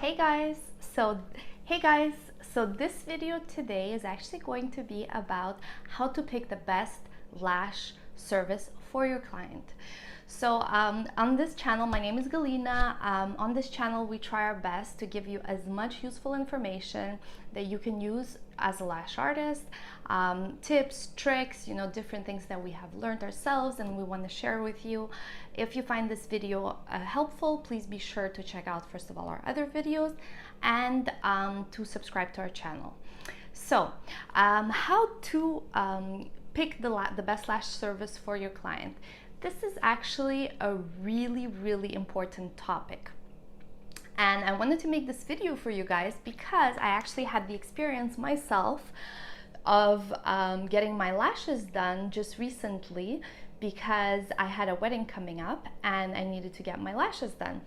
Hey guys, so hey guys, so this video today is actually going to be about how to pick the best lash service for your client. So on this channel, my name is Galina. On this channel, we try our best to give you as much useful information that you can use as a lash artist, tips, tricks, different things that we have learned ourselves and we want to share with you. If you find this video helpful, please be sure to check out, first of all, our other videos and to subscribe to our channel. So how to pick the best lash service for your client. This is actually a really important topic. And I wanted to make this video for you guys because I actually had the experience myself of getting my lashes done just recently because I had a wedding coming up and I needed to get my lashes done.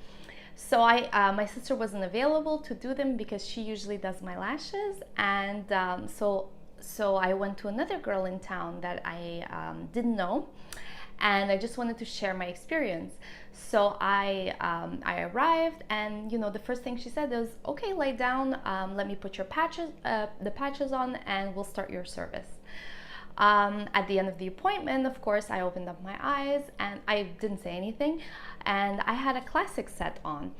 So my sister wasn't available to do them because she usually does my lashes, and so I went to another girl in town that I didn't know, and I just wanted to share my experience. So I arrived, and the first thing she said was, "Okay, lay down. Let me put your the patches on, and we'll start your service." At the end of the appointment, of course, I opened up my eyes and I didn't say anything, and I had a classic set on.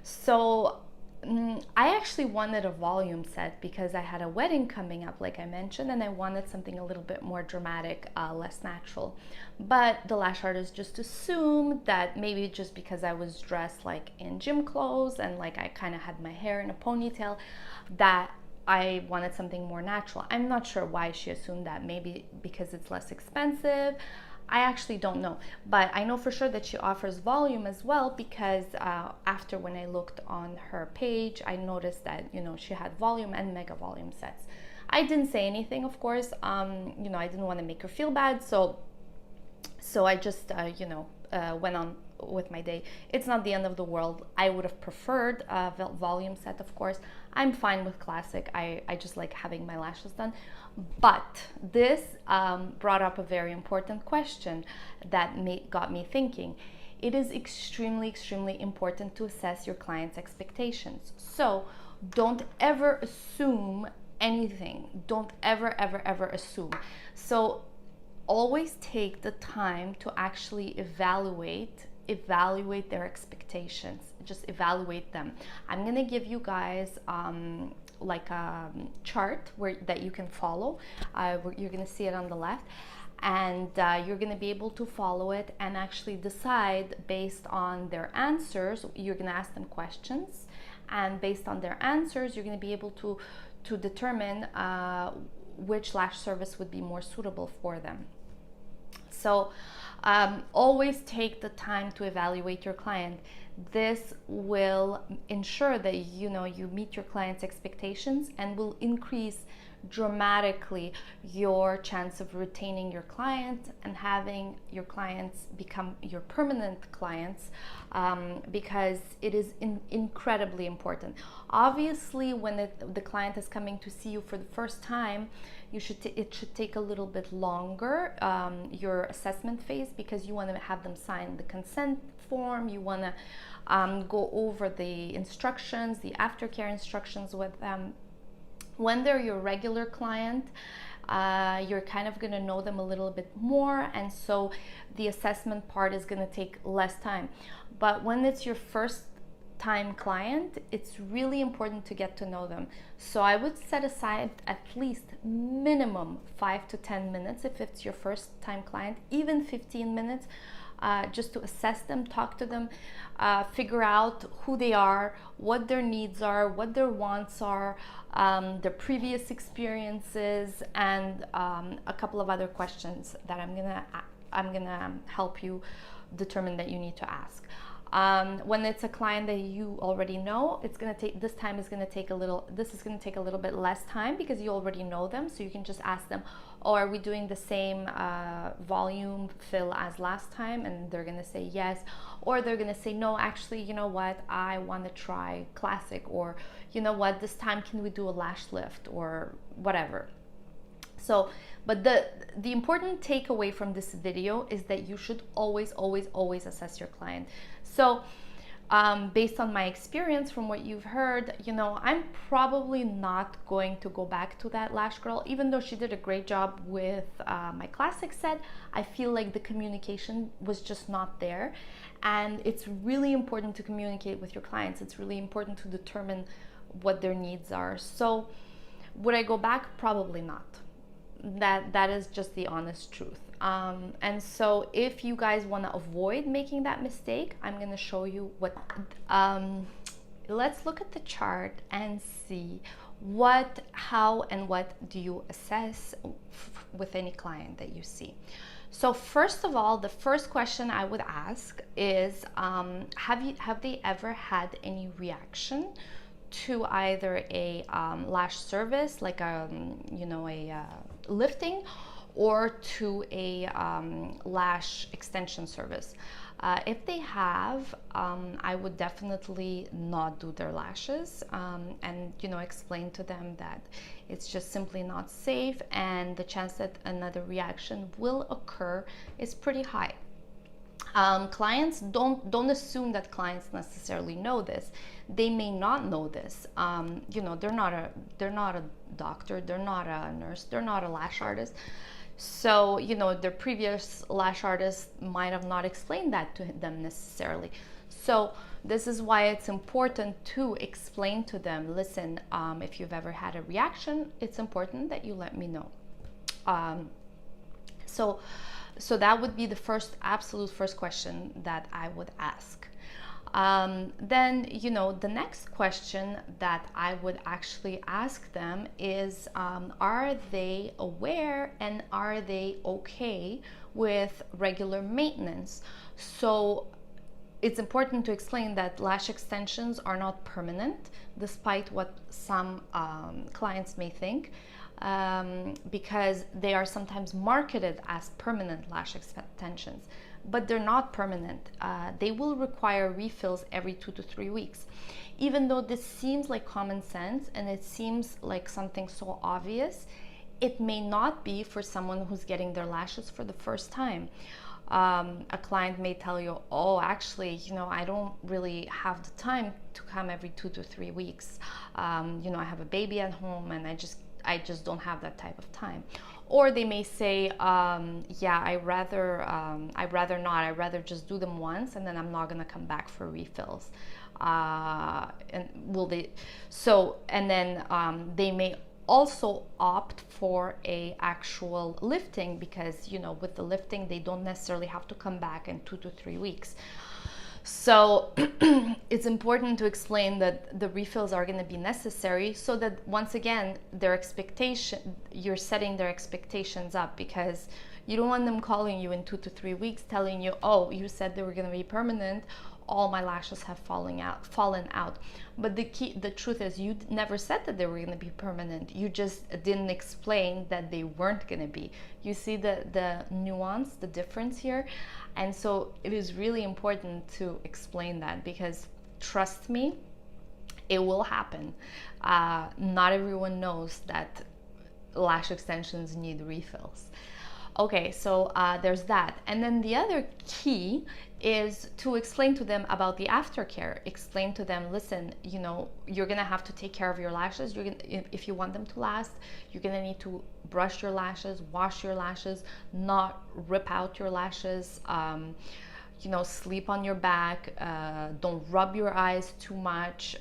So I actually wanted a volume set because I had a wedding coming up, like I mentioned, and I wanted something a little bit more dramatic, less natural. But the lash artist just assumed that maybe just because I was dressed like in gym clothes and like I kind of had my hair in a ponytail, that I wanted something more natural. I'm not sure why she assumed that. Maybe because it's less expensive. I actually don't know, but I know for sure that she offers volume as well because after when I looked on her page, I noticed that she had volume and mega volume sets. I didn't say anything, of course. I didn't want to make her feel bad, so I just went on with my day. It's not the end of the world. I would have preferred a volume set, of course. I'm fine with classic. I just like having my lashes done. But this brought up a very important question that got me thinking. It is extremely important to assess your client's expectations. So don't ever assume anything. Don't ever assume. So always take the time to actually evaluate their expectations. Just evaluate them. I'm gonna give you guys like a chart that you can follow. You're gonna see it on the left, and you're gonna be able to follow it and actually decide based on their answers. You're gonna ask them questions, and based on their answers, you're gonna be able to determine which lash service would be more suitable for them. So always take the time to evaluate your client. This will ensure that you meet your client's expectations and will increase dramatically your chance of retaining your client and having your clients become your permanent clients, because it is incredibly important. Obviously, when the client is coming to see you for the first time, it should take a little bit longer, your assessment phase, because you want to have them sign the consent form. You want to go over the instructions, the aftercare instructions with them. When they're your regular client, you're kind of going to know them a little bit more, and so the assessment part is going to take less time. But when it's your first time client, it's really important to get to know them. So I would set aside at least minimum 5 to 10 minutes if it's your first time client, even 15 minutes, just to assess them, talk to them, figure out who they are, what their needs are, what their wants are, their previous experiences, and a couple of other questions that I'm gonna help you determine that you need to ask. When it's a client that you already know, this is going to take a little bit less time because you already know them. So you can just ask them, "Oh, are we doing the same volume fill as last time?" And they're going to say yes, or they're going to say, "No, actually, you know what, I want to try classic," or "You know what, this time can we do a lash lift," or whatever. So, but the important takeaway from this video is that you should always assess your client. So based on my experience, from what you've heard, you know, I'm probably not going to go back to that lash girl, even though she did a great job with my classic set. I feel like the communication was just not there. And it's really important to communicate with your clients. It's really important to determine what their needs are. So would I go back? Probably not. That is just the honest truth. And so if you guys want to avoid making that mistake, I'm going to show you what let's look at the chart and see what, how, and what do you assess with any client that you see. So first of all, the first question I would ask is, have they ever had any reaction to either a lash service, like a lifting, or to a lash extension service? If they have, I would definitely not do their lashes, and explain to them that it's just simply not safe, and the chance that another reaction will occur is pretty high. Clients don't assume that clients necessarily know this. They may not know this. They're not a doctor, they're not a nurse, they're not a lash artist. So, their previous lash artist might have not explained that to them necessarily. So this is why it's important to explain to them, listen, if you've ever had a reaction, it's important that you let me know. So that would be the absolute first question that I would ask. Then, the next question that I would actually ask them is, are they aware and are they okay with regular maintenance? So it's important to explain that lash extensions are not permanent, despite what some clients may think, because they are sometimes marketed as permanent lash extensions, but they're not permanent. They will require refills every 2 to 3 weeks. Even though this seems like common sense and it seems like something so obvious, it may not be for someone who's getting their lashes for the first time. A client may tell you, oh, actually, I don't really have the time to come every 2 to 3 weeks. I have a baby at home and I just don't have that type of time. Or they may say, yeah, I'd rather not. I'd rather just do them once and then I'm not gonna come back for refills. They may also opt for a actual lifting, because with the lifting they don't necessarily have to come back in 2 to 3 weeks. So it's important to explain that the refills are going to be necessary, so that once again you're setting their expectations up, because you don't want them calling you in 2 to 3 weeks telling you, oh, you said they were going to be permanent, all my lashes have fallen out. But the truth is, you never said that they were going to be permanent. You just didn't explain that they weren't going to be. You see the nuance, the difference here? And so it is really important to explain that, because trust me, it will happen. Not everyone knows that lash extensions need refills. Okay, so there's that. And then the other key is to explain to them about the aftercare. Explain to them, listen, you're gonna have to take care of your lashes. If you want them to last, you're gonna need to brush your lashes, wash your lashes, not rip out your lashes, sleep on your back, don't rub your eyes too much,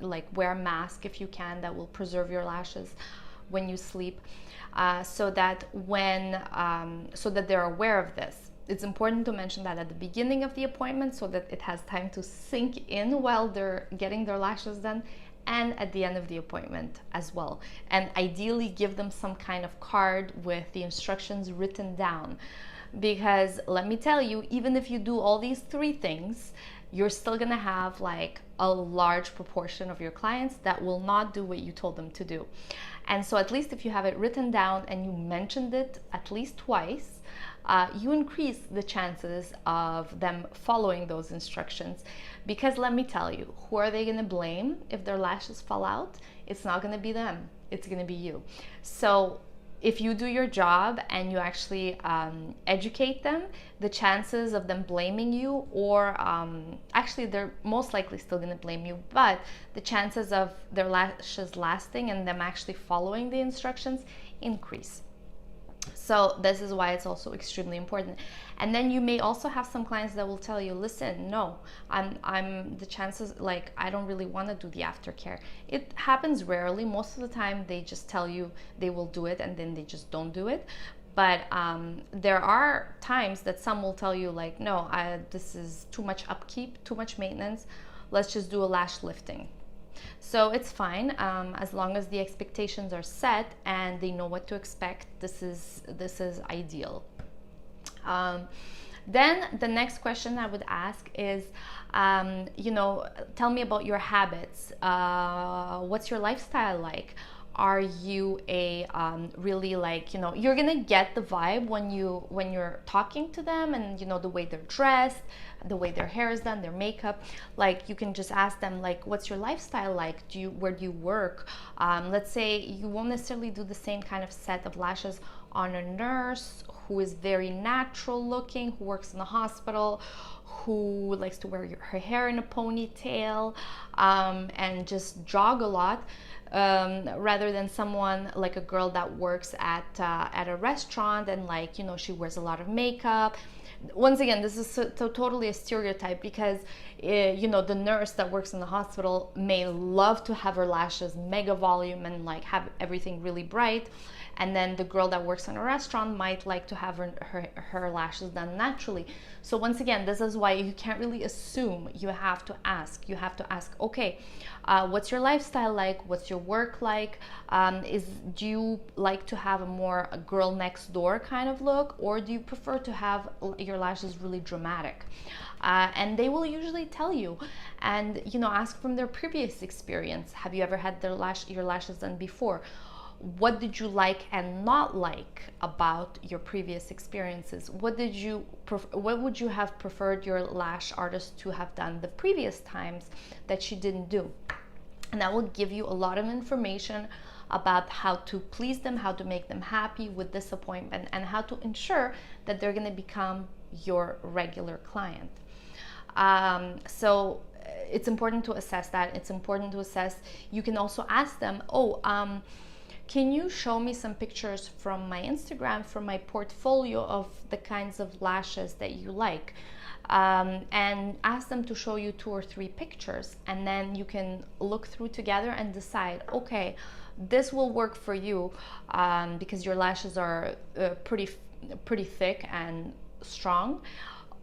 like wear a mask if you can, that will preserve your lashes when you sleep, so that they're aware of this. It's important to mention that at the beginning of the appointment, so that it has time to sink in while they're getting their lashes done, and at the end of the appointment as well. And ideally give them some kind of card with the instructions written down, because let me tell you, even if you do all these 3 things, you're still gonna have like a large proportion of your clients that will not do what you told them to do. And so at least if you have it written down and you mentioned it at least twice, you increase the chances of them following those instructions. Because let me tell you, who are they gonna blame if their lashes fall out? It's not gonna be them, it's gonna be you. So if you do your job and you actually educate them, the chances of them blaming you, or actually they're most likely still going to blame you, but the chances of their lashes lasting and them actually following the instructions increase. So this is why it's also extremely important. And then you may also have some clients that will tell you, listen, no, I'm the chances, like, I don't really want to do the aftercare. It happens rarely. Most of the time they just tell you they will do it and then they just don't do it. But there are times that some will tell you, like, no, this is too much upkeep, too much maintenance. Let's just do a lash lifting. So it's fine, as long as the expectations are set and they know what to expect. This is ideal. Then the next question I would ask is, tell me about your habits. What's your lifestyle like? Are you a really, like, you're gonna get the vibe when you're talking to them, and the way they're dressed, the way their hair is done, their makeup. Like, you can just ask them, like, what's your lifestyle like? Where do you work? Let's say you won't necessarily do the same kind of set of lashes on a nurse who is very natural looking, who works in the hospital, who likes to wear her hair in a ponytail, and just jog a lot. Rather than someone like a girl that works at a restaurant and, like, she wears a lot of makeup. Once again, this is totally a stereotype, because the nurse that works in the hospital may love to have her lashes mega volume and, like, have everything really bright, and then the girl that works in a restaurant might like to have her lashes done naturally. So once again, this is why you can't really assume. You have to ask. Okay, what's your lifestyle like? What's your work like? Do you like to have a girl next door kind of look, or do you prefer to have your lashes really dramatic? And they will usually tell you. And ask from their previous experience. Have you ever had your lashes done before? What did you like and not like about your previous experiences? What would you have preferred your lash artist to have done the previous times that she didn't do? And that will give you a lot of information about how to please them, how to make them happy with this appointment, and how to ensure that they're going to become your regular client. So it's important to assess that. It's important to assess. You can also ask them, can you show me some pictures from my Instagram, from my portfolio, of the kinds of lashes that you like? And ask them to show you 2 or 3 pictures, and then you can look through together and decide, okay, this will work for you, because your lashes are pretty thick and strong.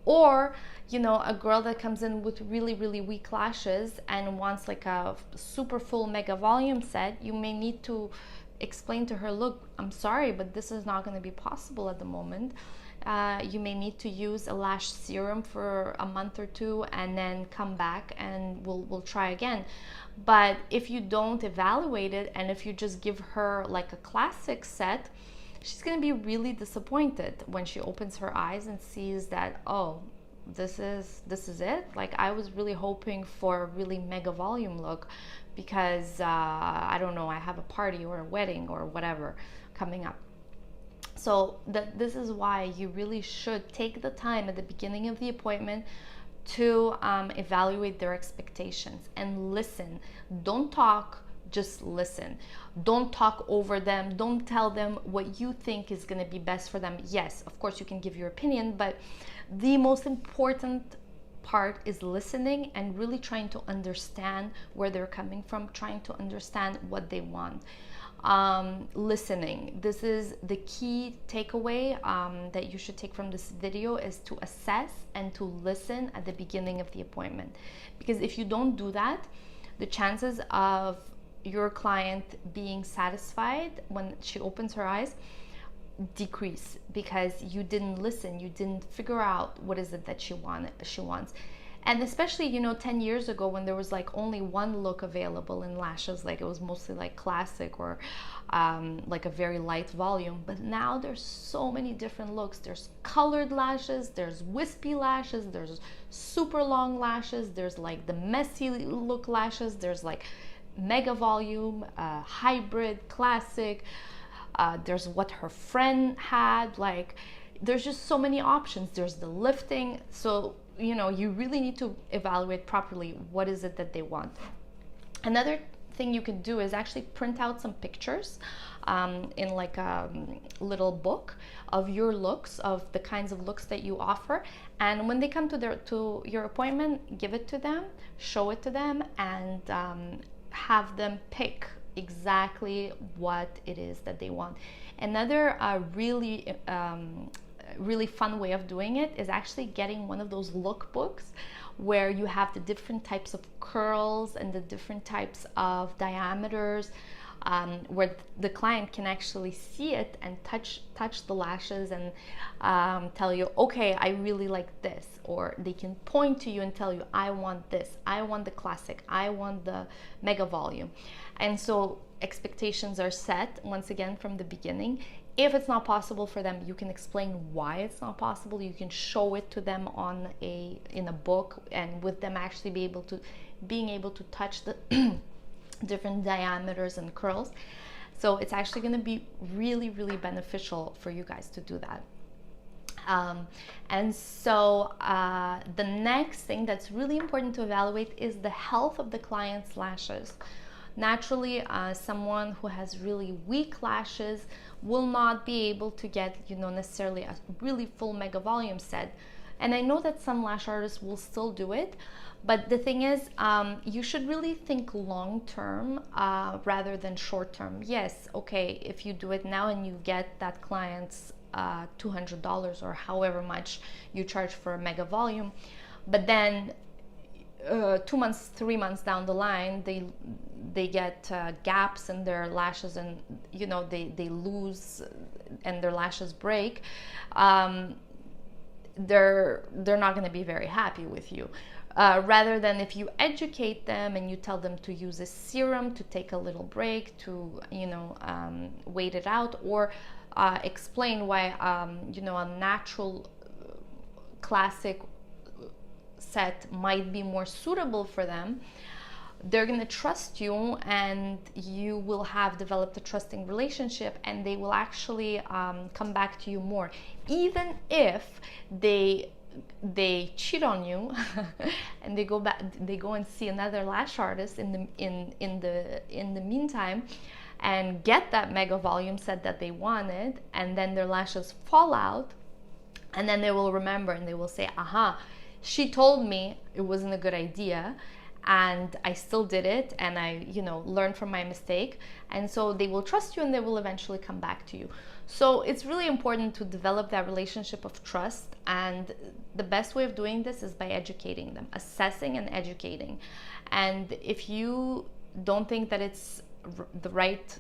Or a girl that comes in with really, really weak lashes and wants, like, a super full mega volume set, you may need to explain to her, look, I'm sorry, but this is not going to be possible at the moment. You may need to use a lash serum for a month or 2 and then come back and we'll try again. But if you don't evaluate it, and if you just give her, like, a classic set, she's going to be really disappointed when she opens her eyes and sees that, oh, this is it. Like, I was really hoping for a really mega volume look, because I don't know, I have a party or a wedding or whatever coming up. So this is why you really should take the time at the beginning of the appointment to evaluate their expectations and listen. Don't talk, just listen. Don't talk over them. Don't tell them what you think is going to be best for them. Yes, of course you can give your opinion, but the most important part is listening and really trying to understand where they're coming from, trying to understand what they want. Listening, this is the key takeaway that you should take from this video, is to assess and to listen at the beginning of the appointment. Because if you don't do that, the chances of your client being satisfied when she opens her eyes decrease, because you didn't listen, you didn't figure out what is it that she wants. And especially 10 years ago, when there was, like, only one look available in lashes, like, it was mostly like classic or like a very light volume. But now there's so many different looks. There's colored lashes, there's wispy lashes, there's super long lashes, there's, like, the messy look lashes, there's, like, mega volume, hybrid, classic. there's what her friend had. Like, there's just so many options. There's the lifting. So, you know, you really need to evaluate properly what is it that they want. Another thing you can do is actually print out some pictures in like a little book of your looks, of the kinds of looks that you offer, and when they come to your appointment, give it to them, show it to them, and have them pick exactly what it is that they want. Another really fun way of doing it is actually getting one of those lookbooks where you have the different types of curls and the different types of diameters, where the client can actually see it and touch the lashes and tell you, okay, I really like this. Or they can point to you and tell you, I want this, I want the classic, I want the mega volume. And so expectations are set once again from the beginning. If it's not possible for them, you can explain why it's not possible. You can show it to them in a book, and with them actually being able to touch the different diameters and curls. So it's actually going to be really, really beneficial for you guys to do that. And so the next thing that's really important to evaluate is the health of the client's lashes. Naturally, someone who has really weak lashes will not be able to get, you know, necessarily a really full mega volume set. And I know that some lash artists will still do it, but the thing is, you should really think long term rather than short term. Yes, okay, if you do it now and you get that client's $200 or however much you charge for a mega volume, but then 2 months, 3 months down the line, they get gaps in their lashes, and you know, they lose and their lashes break. They're not going to be very happy with you. Rather than if you educate them and you tell them to use a serum, to take a little break, to, you know, wait it out, or explain why, you know, a natural classic set might be more suitable for them, they're going to trust you, and you will have developed a trusting relationship, and they will actually come back to you more, even if they cheat on you and they go and see another lash artist in the meantime and get that mega volume set that they wanted, and then their lashes fall out, and then they will remember and they will say, aha, she told me it wasn't a good idea, and I still did it, and I, you know, learned from my mistake. And so they will trust you, and they will eventually come back to you. So it's really important to develop that relationship of trust, and the best way of doing this is by educating them, assessing and educating. And if you don't think that it's the right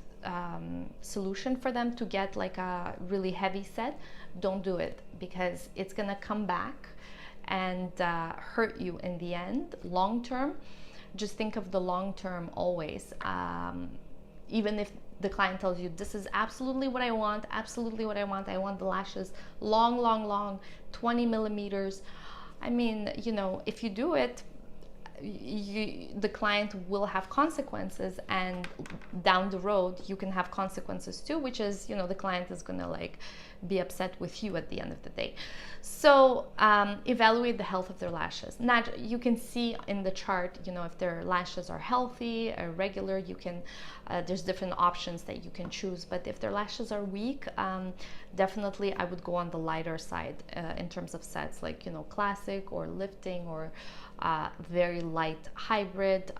solution for them to get like a really heavy set, don't do it, because it's gonna come back and hurt you in the end, long term. Just think of the long term always. Even if the client tells you, this is absolutely what I want, absolutely what I want the lashes long, 20 millimeters. I mean, you know, if you do it, the client will have consequences, and down the road you can have consequences too, which is, you know, the client is gonna like be upset with you at the end of the day. So evaluate the health of their lashes. You can see in the chart, you know, if their lashes are healthy or regular, you can there's different options that you can choose. But if their lashes are weak, definitely I would go on the lighter side in terms of sets, like, you know, classic or lifting, or very light hybrid.